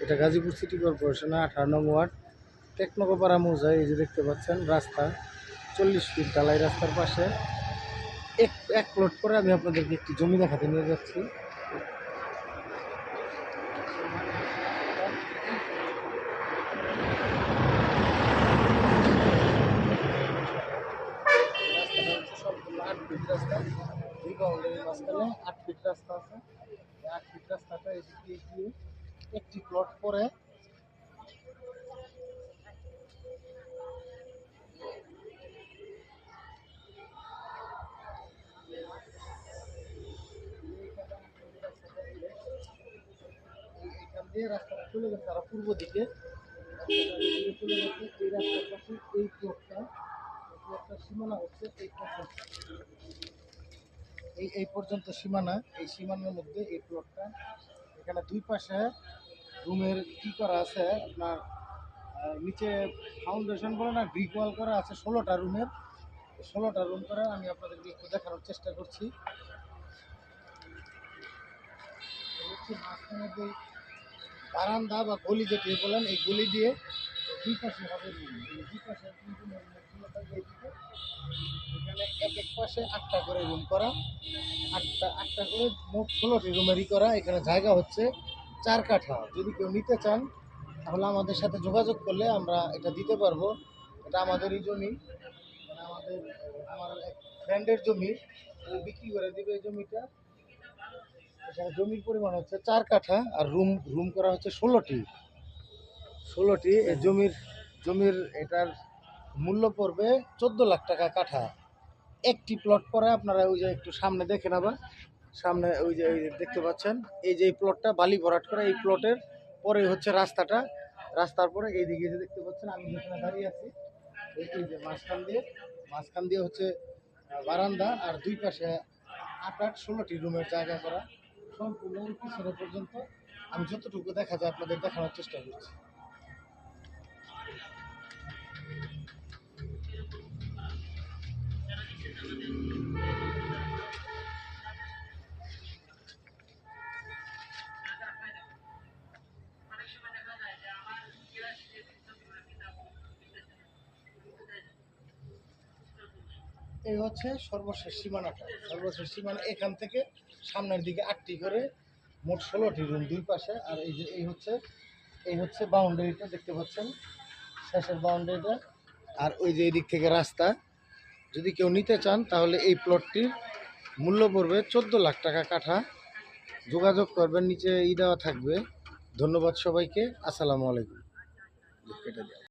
এটা গাজীপুর সিটি কর্পোরেশনের 18 নং ওয়ার্ড টেকনোপাড়া মৌজায়। এই যে দেখতে পাচ্ছেন রাস্তা 40 ফিট ঢালাই রাস্তার পাশে এক প্লট করে আমি আপনাদেরকে একটি জমি দেখাতে নিয়ে যাচ্ছি। সম্পূর্ণ 8 ফিট রাস্তা, 2 বাউন্ডারির মাঝখানে 8 ফিট রাস্তা আছে। 8 ফিট রাস্তাটা এদিকে গিয়ে একটি প্লট পরে এইখান দিয়ে রাস্তাটা চলে গেছে আর পূর্ব দিকে চলে গেছে। এই রাস্তার পাশে এই প্লটটার সীমানা হচ্ছে এই পর্যন্ত সীমানা। এই সীমানার মধ্যে এই প্লটটা, এখানে দুই পাশে রুমের কি করা আছে আপনার নিচে ফাউন্ডেশন বলে না, ব্রিক ওয়াল করা আছে 16টা রুমের। 16টা রুম করে আমি আপনাদেরকে একটু দেখানোর চেষ্টা করছি। মাঝখানে যে বারান্দা বা গলি যেটি বলেন, এই গলি দিয়ে দুই পাশে হবে রুম। দুই পাশে এখানে এক পাশে 8টা করে রুম করা, 8টা করে মোট 16টি রুমেরই করা। এখানে জায়গা হচ্ছে 4 কাঠা। যদি কেউ নিতে চান তাহলে আমাদের সাথে যোগাযোগ করলে আমরা এটা দিতে পারবো। এটা আমাদেরই জমি, মানে আমার এক ফ্রেন্ডের জমি, ও বিক্রি করে দিবে এই জমিটা। এখানে জমির পরিমাণ হচ্ছে 4 কাঠা আর রুম করা হচ্ছে 16টি। এই জমির এটার মূল্য পড়বে 14 লাখ টাকা কাঠা। একটি প্লট পরে আপনারা ওই যে একটু সামনে দেখেন, আবার সামনে ওই যে দেখতে পাচ্ছেন এই যে এই প্লটটা বালি ভরাট করা। এই প্লটের পরে হচ্ছে রাস্তাটা, রাস্তার পরে এইদিকে যে দেখতে পাচ্ছেন আমি যেখানে দাঁড়িয়ে আছি, এই যে মাঝখান দিয়ে হচ্ছে বারান্দা আর দুই পাশে 8-16টি রুমের জায়গা করা। সম্পূর্ণ পিছনে পর্যন্ত আমি যতটুকু দেখা যায় আপনাদের দেখানোর চেষ্টা করছি। এই হচ্ছে সর্বশেষ সীমানাটা। সর্বশেষ সীমানা এখান থেকে সামনের দিকে 8টি করে, মোট 16টি রুম দুই পাশে। আর এই যে এই হচ্ছে বাউন্ডারিটা দেখতে পাচ্ছেন, শেষের বাউন্ডারিটা। আর ওই যে এই দিক থেকে রাস্তা। যদি কেউ নিতে চান তাহলে এই প্লটটির মূল্য পড়বে 14 লাখ টাকা কাঠা। যোগাযোগ করবেন, নিচে দেওয়া থাকবে। ধন্যবাদ সবাইকে। আসসালামু আলাইকুম।